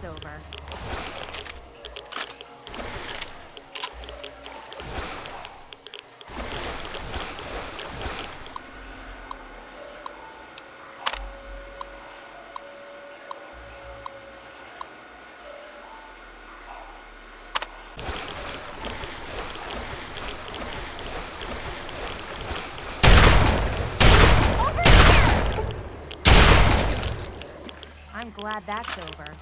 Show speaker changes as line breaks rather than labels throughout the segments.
over. I'm glad that's over.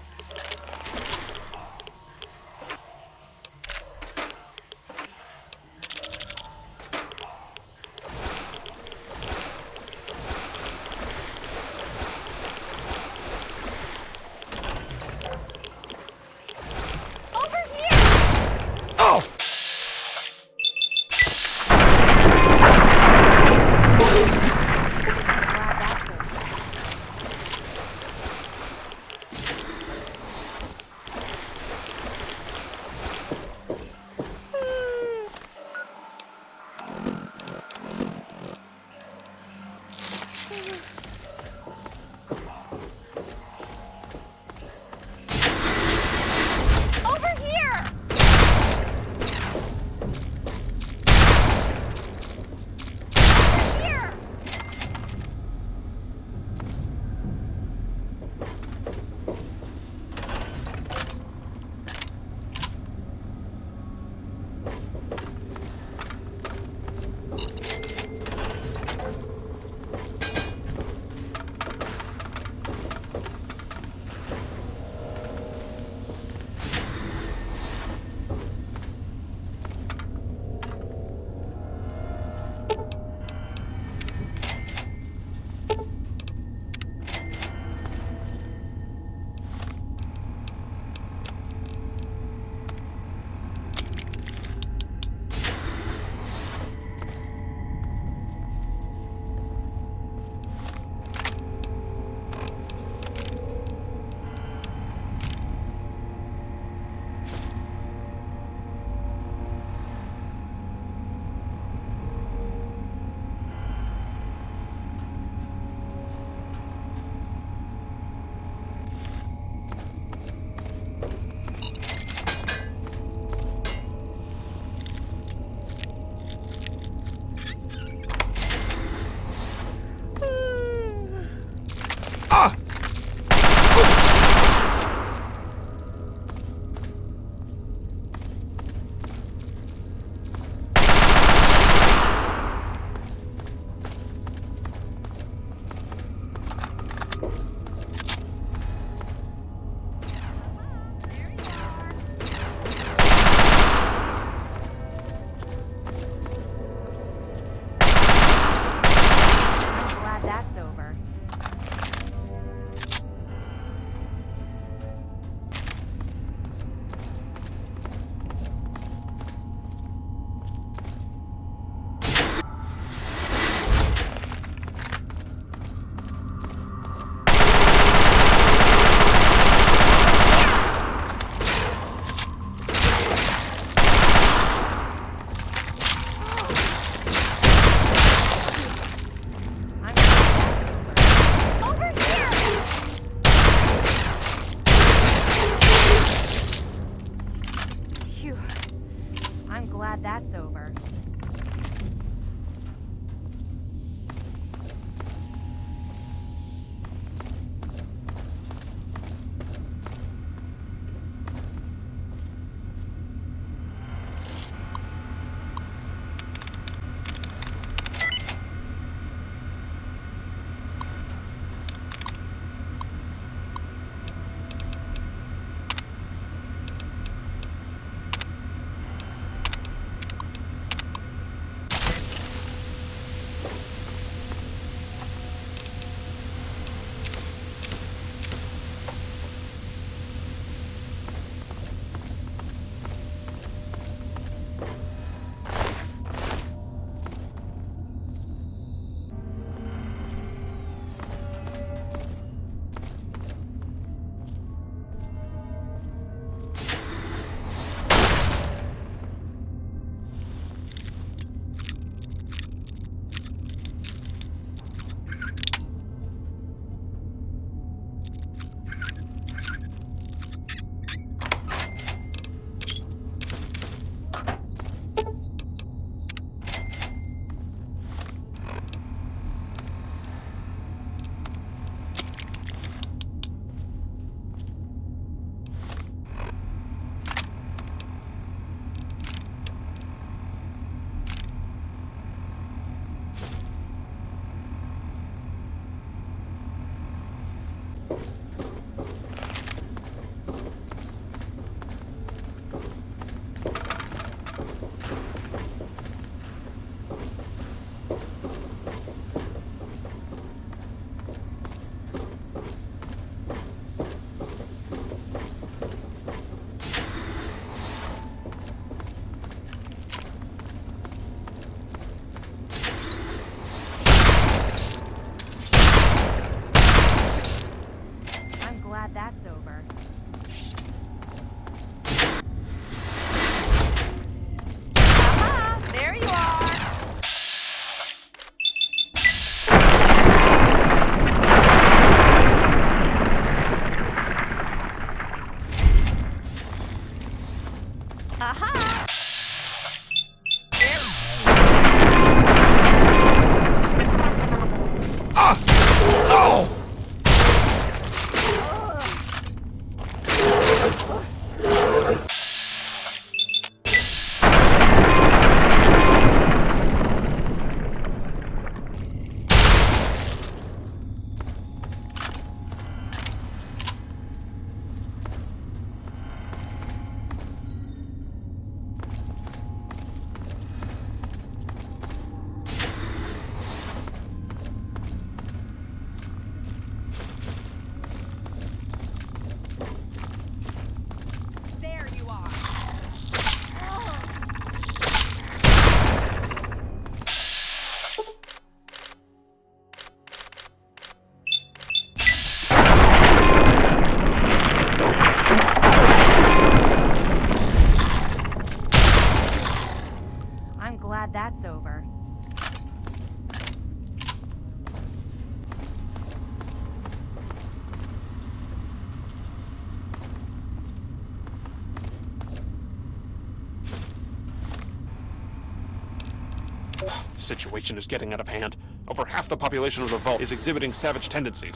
Situation is getting out of hand. Over half the population of the vault is exhibiting savage tendencies.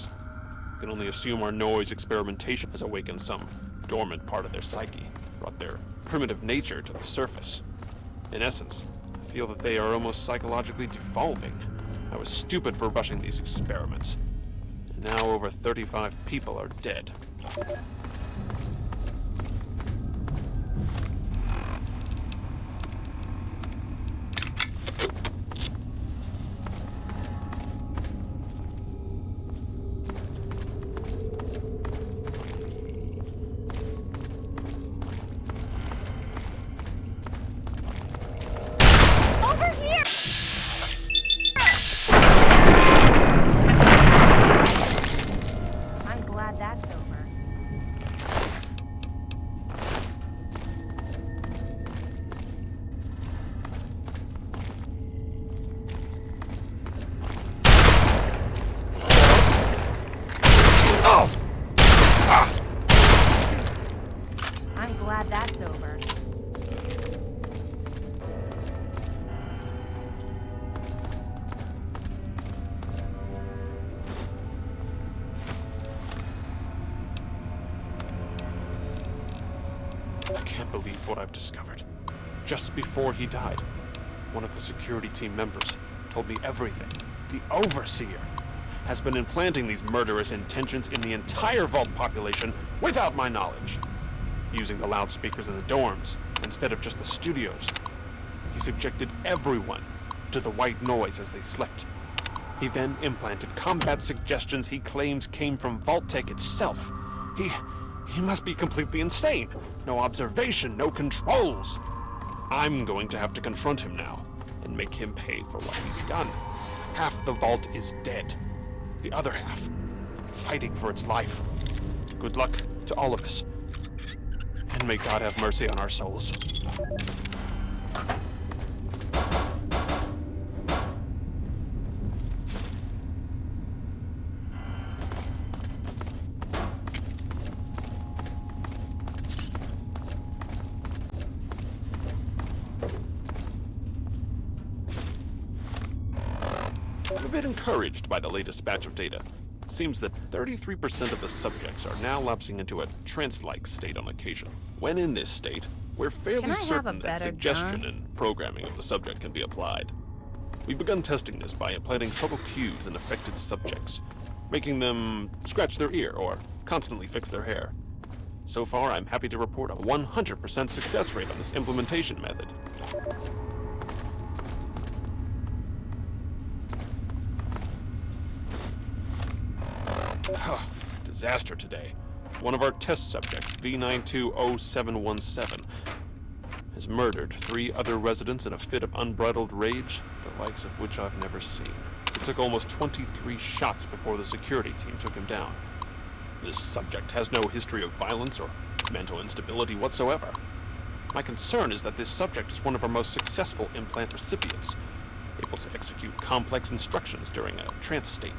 I can only assume our noise experimentation has awakened some dormant part of their psyche, brought their primitive nature to the surface. In essence, I feel that they are almost psychologically devolving. I was stupid for rushing these experiments. And now over 35 people are dead.
Glad that's over.
I can't believe what I've discovered. Just before he died, one of the security team members told me everything. The Overseer has been implanting these murderous intentions in the entire vault population without my knowledge. Using the loudspeakers in the dorms instead of just the studios. He subjected everyone to the white noise as they slept. He then implanted combat suggestions he claims came from Vault-Tec itself. He must be completely insane. No observation, no controls. I'm going to have to confront him now and make him pay for what he's done. Half the vault is dead. The other half, fighting for its life. Good luck to all of us. And may God have mercy on our souls. I'm a bit encouraged by the latest batch of data. It seems that 33% of the subjects are now lapsing into a trance-like state on occasion. When in this state, we're fairly certain that suggestion and programming of the subject can be applied. We've begun testing this by implanting subtle cues in affected subjects, making them scratch their ear or constantly fix their hair. So far, I'm happy to report a 100% success rate on this implementation method. Disaster today. One of our test subjects, V920717, has murdered 3 other residents in a fit of unbridled rage, the likes of which I've never seen. It took almost 23 shots before the security team took him down. This subject has no history of violence or mental instability whatsoever. My concern is that this subject is one of our most successful implant recipients, able to execute complex instructions during a trance state.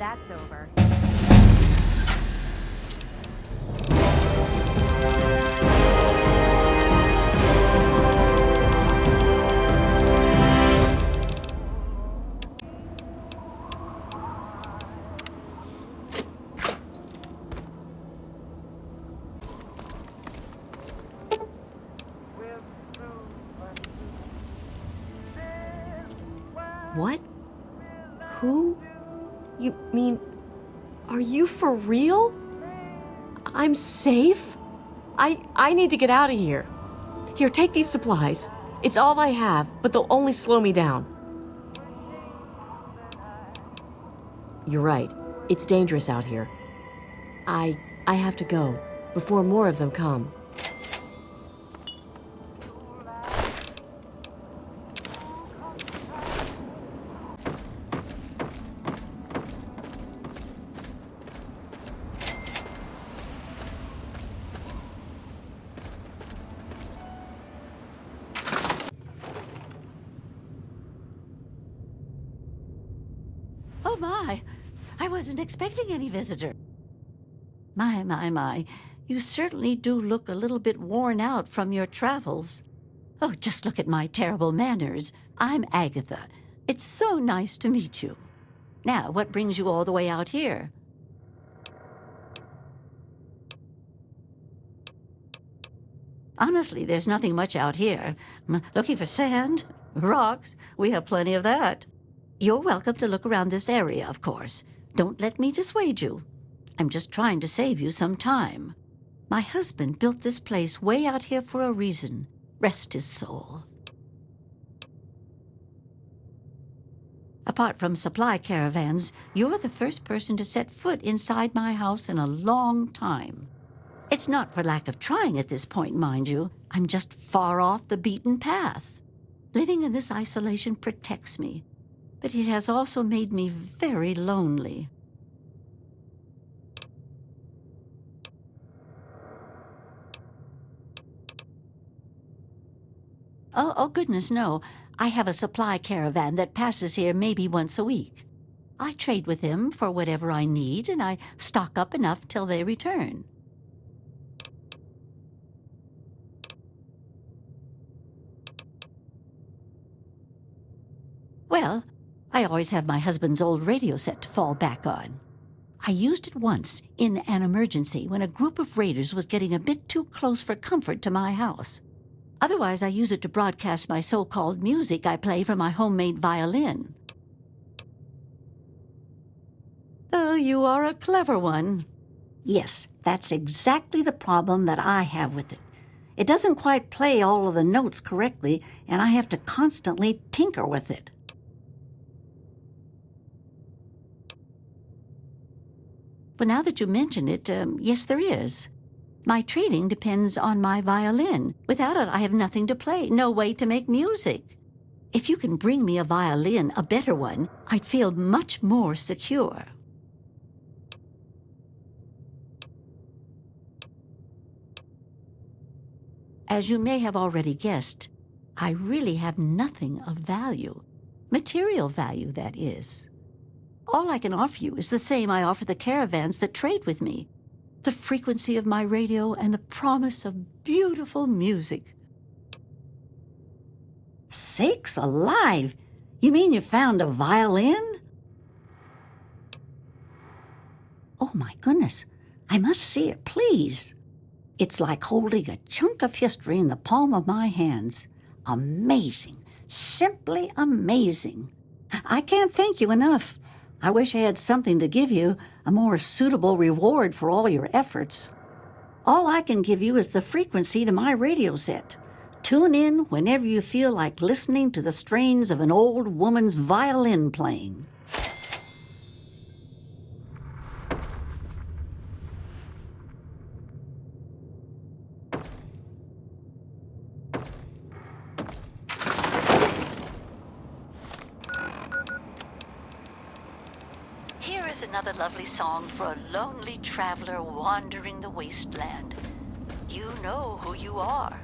that's over.
What? Who? You mean, are you for real? I'm safe? I need to get out of here. Here, take these supplies. It's all I have, but they'll only slow me down. You're right. It's dangerous out here. I have to go before more of them come.
Oh my, I wasn't expecting any visitor. My, you certainly do look a little bit worn out from your travels. Oh, just look at my terrible manners. I'm Agatha. It's so nice to meet you. Now, what brings you all the way out here? Honestly, there's nothing much out here. Looking for sand, rocks, we have plenty of that. You're welcome to look around this area, of course. Don't let me dissuade you. I'm just trying to save you some time. My husband built this place way out here for a reason. Rest his soul. Apart from supply caravans, you're the first person to set foot inside my house in a long time. It's not for lack of trying at this point, mind you. I'm just far off the beaten path. Living in this isolation protects me, but it has also made me very lonely. Oh, goodness, no. I have a supply caravan that passes here maybe once a week. I trade with him for whatever I need, and I stock up enough till they return. Well, I always have my husband's old radio set to fall back on. I used it once in an emergency when a group of raiders was getting a bit too close for comfort to my house. Otherwise, I use it to broadcast my so-called music I play from my homemade violin. Oh, you are a clever one. Yes, that's exactly the problem that I have with it. It doesn't quite play all of the notes correctly, and I have to constantly tinker with it. But now that you mention it, yes, there is. My trading depends on my violin. Without it, I have nothing to play, no way to make music. If you can bring me a violin, a better one, I'd feel much more secure. As you may have already guessed, I really have nothing of value. Material value, that is. All I can offer you is the same I offer the caravans that trade with me. The frequency of my radio and the promise of beautiful music. Sakes alive! You mean you found a violin? Oh my goodness, I must see it, please. It's like holding a chunk of history in the palm of my hands. Amazing, simply amazing. I can't thank you enough. I wish I had something to give you, a more suitable reward for all your efforts. All I can give you is the frequency to my radio set. Tune in whenever you feel like listening to the strains of an old woman's violin playing. Here is another lovely song for a lonely traveler wandering the wasteland. You know who you are.